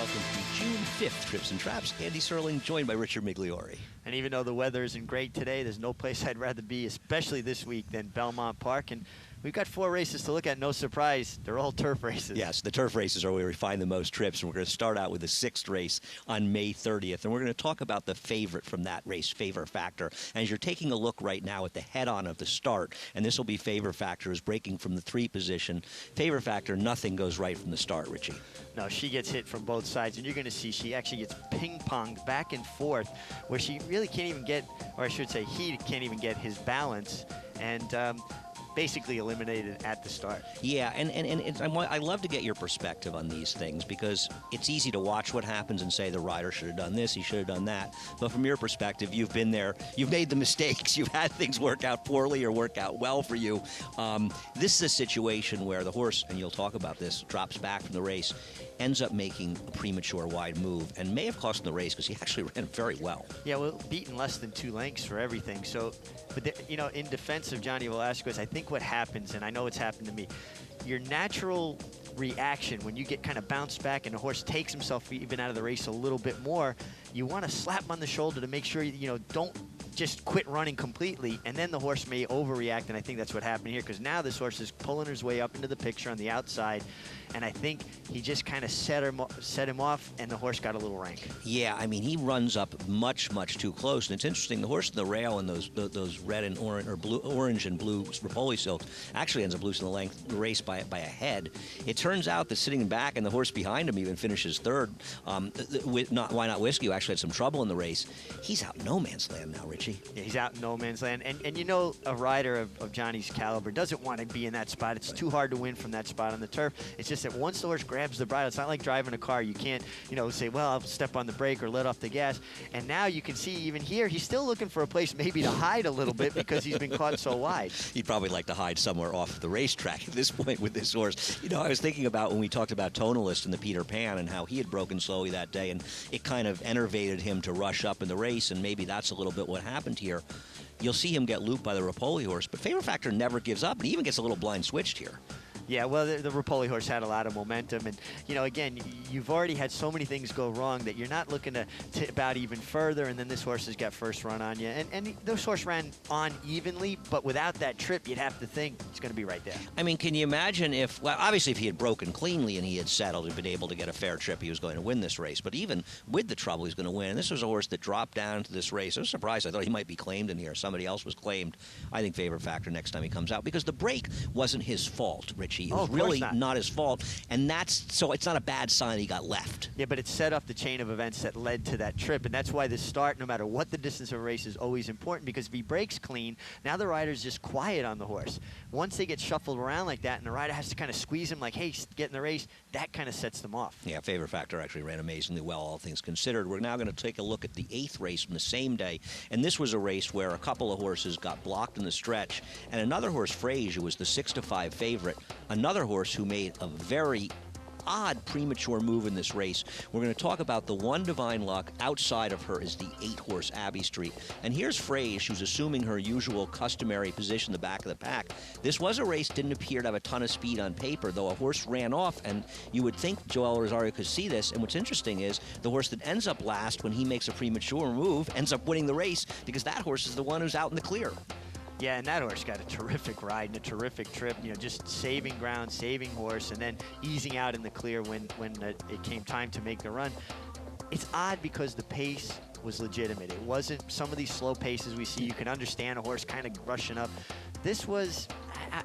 welcome to the June 5th Trips and Traps. Andy Serling, joined by Richard Migliori. And even though the weather isn't great today, there's no place I'd rather be, especially this week, than Belmont Park. And we've got 4 races to look at. No surprise, they're all turf races. Yes, the turf races are where we find the most trips, and we're going to start out with the 6th race on May 30th. And we're going to talk about the favorite from that race, Favor Factor. And as you're taking a look right now at the head-on of the start, and this will be Favor Factor is breaking from the 3 position. Favor Factor, nothing goes right from the start, Richie. No, she gets hit from both sides, and you're going to see she actually gets ping-ponged back and forth, where she really can't even get, or I should say he can't even get his balance, and basically eliminated at the start. Yeah, and I love to get your perspective on these things, because it's easy to watch what happens and say the rider should have done this, he should have done that. But from your perspective, you've been there, you've made the mistakes, you've had things work out poorly or work out well for you. This is a situation where the horse, and you'll talk about this, drops back from the race, ends up making a premature wide move, and may have cost him the race because he actually ran very well. Yeah, well, beaten less than 2 lengths for everything. So, but you know, in defense of Johnny Velasquez, I think what happens, and I know it's happened to me, your natural reaction when you get kind of bounced back and the horse takes himself even out of the race a little bit more, you want to slap him on the shoulder to make sure, you know, don't just quit running completely, and then the horse may overreact, and I think that's what happened here, because now this horse is pulling his way up into the picture on the outside, and I think he just kind of set him off, and the horse got a little rank. Yeah, I mean, he runs up much, much too close, and it's interesting, the horse in the rail and those red and orange, or blue, orange and blue Rapoli silks actually ends up losing the race by a head. It turns out that sitting back, and the horse behind him even finishes third, Why Not Whiskey, who actually had some trouble in the race, he's out in no man's land now, Richie. Yeah, he's out in no man's land, and you know, a rider of Johnny's caliber doesn't want to be in that spot. It's too hard to win from that spot on the turf. It's just that once the horse grabs the bridle, it's not like driving a car. You can't, you know, say, well, I'll step on the brake or let off the gas. And now you can see even here, he's still looking for a place maybe to hide a little bit because he's been caught so wide. He'd probably like to hide somewhere off the racetrack at this point with this horse. You know, I was thinking about when we talked about Tonalist and the Peter Pan and how he had broken slowly that day, and it kind of enervated him to rush up in the race, and maybe that's a little bit what happened here. You'll see him get looped by the Rapoli horse, but Favor Factor never gives up, and he even gets a little blind switched here. Yeah, well, the Rapoli horse had a lot of momentum, and, you know, again, you've already had so many things go wrong that you're not looking to tip out even further, and then this horse has got first run on you. And this horse ran on evenly, but without that trip, you'd have to think it's going to be right there. I mean, can you imagine if, well, obviously if he had broken cleanly and he had settled and been able to get a fair trip, he was going to win this race. But even with the trouble, he's going to win. And this was a horse that dropped down into this race. I was surprised. I thought he might be claimed in here. Somebody else was claimed. I think Favor Factor next time he comes out, because the break wasn't his fault, Richie. It was really not his fault, and so it's not a bad sign he got left. Yeah, but it set off the chain of events that led to that trip, and that's why this start, no matter what the distance of a race, is always important, because if he breaks clean, now the rider's just quiet on the horse. Once they get shuffled around like that, and the rider has to kind of squeeze him like, hey, get in the race, that kind of sets them off. Yeah, Favor Factor actually ran amazingly well, all things considered. We're now going to take a look at the 8th race from the same day, and this was a race where a couple of horses got blocked in the stretch, and another horse, Frage, who was the 6-5 favorite, another horse who made a very odd premature move in this race. We're going to talk about the one Divine Luck. Outside of her is the 8-horse Abbey Street. And here's Frage, who's assuming her usual customary position in the back of the pack. This was a race, didn't appear to have a ton of speed on paper, though a horse ran off, and you would think Joel Rosario could see this. And what's interesting is the horse that ends up last when he makes a premature move ends up winning the race, because that horse is the one who's out in the clear. Yeah, and that horse got a terrific ride and a terrific trip, you know, just saving ground, saving horse, and then easing out in the clear when it came time to make the run. It's odd because the pace was legitimate. It wasn't some of these slow paces we see. You can understand a horse kind of rushing up. This was,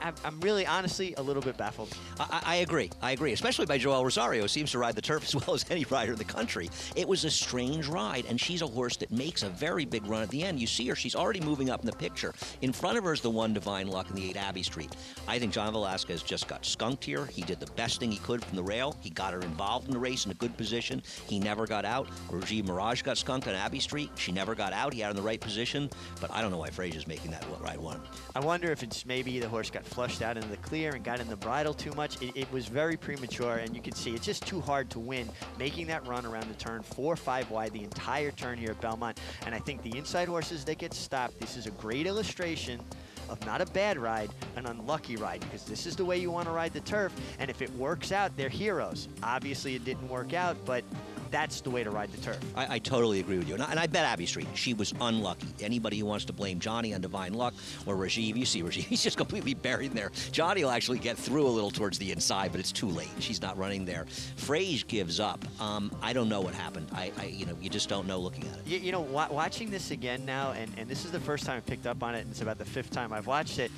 I'm really, honestly, a little bit baffled. I agree, especially by Joel Rosario, who seems to ride the turf as well as any rider in the country. It was a strange ride, and she's a horse that makes a very big run at the end. You see her, she's already moving up in the picture. In front of her is the one Divine Luck and the 8 Abbey Street. I think John Velasquez just got skunked here. He did the best thing he could from the rail. He got her involved in the race in a good position. He never got out. Rajiv Mirage got skunked on Abbey Street. She never got out. He had her in the right position, but I don't know why Frage is making that ride one. I wonder if it's maybe the horse got flushed out into the clear and got in the bridle too much. It was very premature, and you can see it's just too hard to win making that run around the turn 4-5 wide the entire turn here at Belmont. And I think the inside horses that get stopped, this is a great illustration of not a bad ride, an unlucky ride, because this is the way you want to ride the turf. And if it works out, they're heroes. Obviously, it didn't work out, but that's the way to ride the turf. I totally agree with you. And I bet Abbey Street, she was unlucky. Anybody who wants to blame Johnny on divine luck or Rajiv, you see Rajiv, he's just completely buried there. Johnny will actually get through a little towards the inside, but it's too late. She's not running there. Frage gives up. I don't know what happened. You just don't know looking at it. Watching this again now, and this is the first time I picked up on it, and it's about the 5th time I've watched it.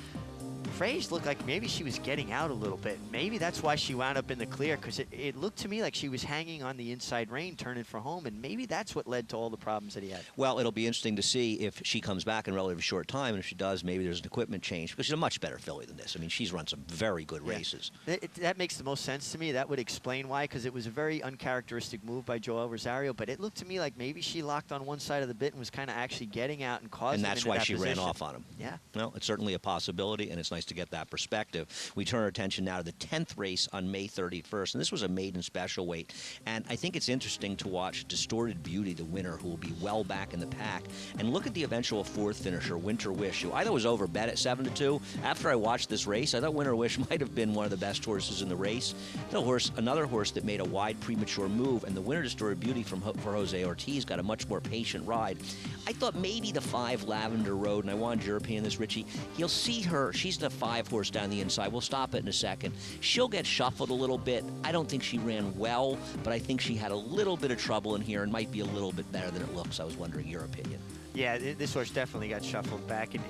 Frage looked like maybe she was getting out a little bit. Maybe that's why she wound up in the clear, because it looked to me like she was hanging on the inside rein, turning for home, and maybe that's what led to all the problems that he had. Well, it'll be interesting to see if she comes back in a relatively short time, and if she does, maybe there's an equipment change, because she's a much better filly than this. I mean, she's run some very good races. That makes the most sense to me. That would explain why, because it was a very uncharacteristic move by Joel Rosario, but it looked to me like maybe she locked on one side of the bit and was kind of actually getting out and causing him into that position. And that's why she ran off on him. Yeah. Well, it's certainly a possibility, and it's nice to get that perspective. We turn our attention now to the 10th race on May 31st, and this was a maiden special weight. And I think it's interesting to watch Distorted Beauty, the winner, who will be well back in the pack, and look at the eventual 4th finisher, Winter Wish, who I thought was overbet at 7-2. After I watched this race, I thought Winter Wish might have been one of the best horses in the race. Another horse that made a wide premature move, and the winner, Distorted Beauty for Jose Ortiz, got a much more patient ride. I thought maybe the 5 Lavender Road, and I wanted your opinion on this, Richie. You'll see her. She's the 5 horse down the inside. We'll stop it in a second. She'll get shuffled a little bit. I don't think she ran well, but I think she had a little bit of trouble in here and might be a little bit better than it looks. I was wondering your opinion. Yeah, this horse definitely got shuffled back. And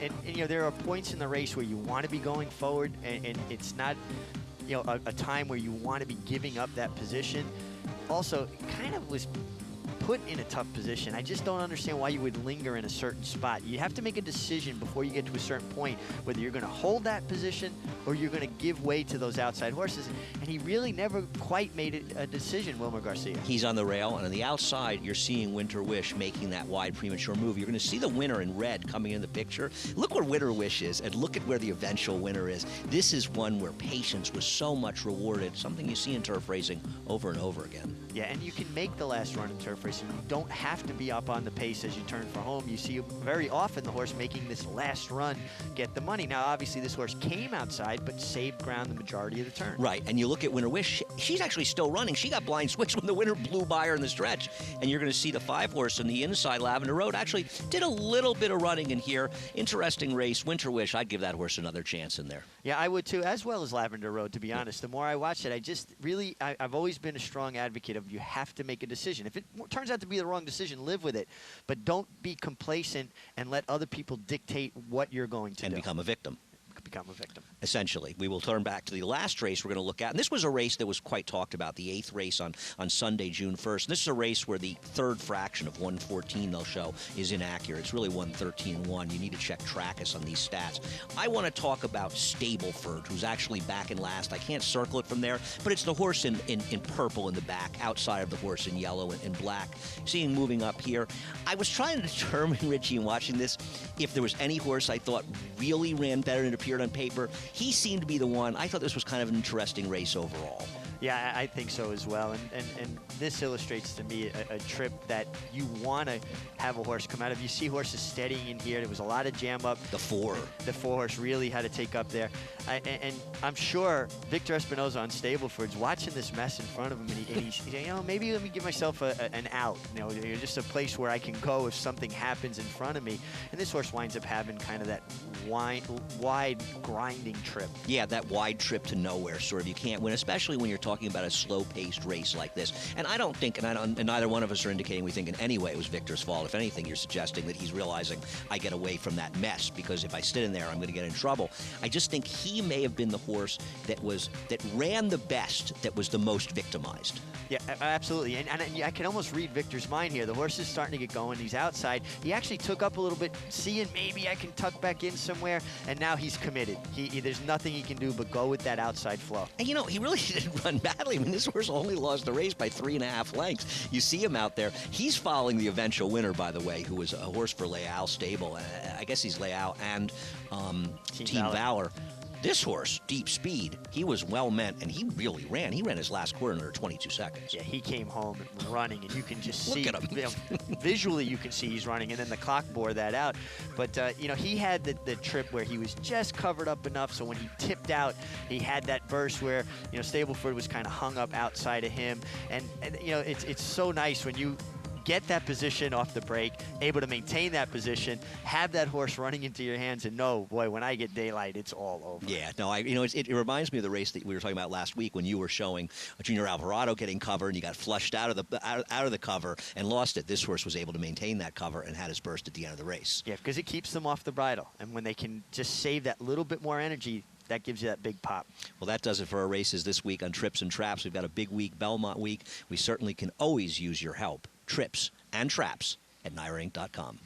there are points in the race where you want to be going forward, and it's not a time where you want to be giving up that position. Also, kind of was put in a tough position. I just don't understand why you would linger in a certain spot. You have to make a decision before you get to a certain point whether you're going to hold that position or you're going to give way to those outside horses. And he really never quite made a decision, Wilmer Garcia. He's on the rail, and on the outside, you're seeing Winter Wish making that wide premature move. You're going to see the winner in red coming in the picture. Look where Winter Wish is, and look at where the eventual winner is. This is one where patience was so much rewarded, something you see in turf racing over and over again. Yeah, and you can make the last run in turf racing. You don't have to be up on the pace as you turn for home. You see very often the horse making this last run get the money. Now, obviously, this horse came outside, but saved ground the majority of the turn. Right, and you look at Winter Wish, she's actually still running. She got blind switched when the winner blew by her in the stretch. And you're going to see the 5 horse on the inside, Lavender Road, actually did a little bit of running in here. Interesting race. Winter Wish, I'd give that horse another chance in there. Yeah, I would too, as well as Lavender Road, to be honest. The more I watch it, I've always been a strong advocate of you have to make a decision. If it turns out to be the wrong decision, live with it. But don't be complacent and let other people dictate what you're going to do. And become a victim. Become a victim. Essentially. We will turn back to the last race we're going to look at. And this was a race that was quite talked about, the 8th race on Sunday, June 1st. And this is a race where the 3rd fraction of 114 they'll show is inaccurate. It's really 113.1. You need to check Trackus on these stats. I want to talk about Stableford, who's actually back in last. I can't circle it from there, but it's the horse in purple in the back, outside of the horse in yellow and black. Seeing moving up here. I was trying to determine, Richie, in watching this, if there was any horse I thought really ran better than it appeared on paper. He seemed to be the one. I thought this was kind of an interesting race overall. Yeah, I think so as well. And this illustrates to me a trip that you want to have a horse come out of. You see horses steadying in here. There was a lot of jam up. The 4 horse really had to take up there. And I'm sure Victor Espinoza on Stableford's watching this mess in front of him, and he's maybe let me give myself an out. Just a place where I can go if something happens in front of me. And this horse winds up having kind of that wide grinding trip. Yeah, that wide trip to nowhere, sort of. You can't win, especially when you're talking about a slow-paced race like this. And I don't think, and neither one of us are indicating we think in any way it was Victor's fault. If anything, you're suggesting that he's realizing I get away from that mess, because if I sit in there, I'm going to get in trouble. I just think he may have been the horse that ran the best, that was the most victimized. Yeah, absolutely. And I can almost read Victor's mind here. The horse is starting to get going. He's outside. He actually took up a little bit, seeing maybe I can tuck back in somewhere, and now he's committed. There's nothing he can do but go with that outside flow. And he really didn't run badly. I mean, this horse only lost the race by 3.5 lengths. You see him out there. He's following the eventual winner, by the way, who was a horse for Leal Stable. I guess he's Leal and Team Valor. This horse, Deep Speed, he was well meant, and he really ran. He ran his last quarter in under 22 seconds. Yeah, he came home running, and you can just see. Look at him. You know, visually, you can see he's running, and then the clock bore that out. But, you know, he had the trip where he was just covered up enough, so when he tipped out, he had that burst where, you know, Stableford was kind of hung up outside of him. And you know, it's so nice when you get that position off the break, able to maintain that position, have that horse running into your hands, and know, boy, when I get daylight, it's all over. Yeah, no, you know, it reminds me of the race that we were talking about last week when you were showing Junior Alvarado getting cover, and you got flushed out of the cover and lost it. This horse was able to maintain that cover and had his burst at the end of the race. Yeah, because it keeps them off the bridle, and when they can just save that little bit more energy, that gives you that big pop. Well, that does it for our races this week on Trips and Traps. We've got a big week, Belmont week. We certainly can always use your help. Trips and Traps at NYRAinc.com.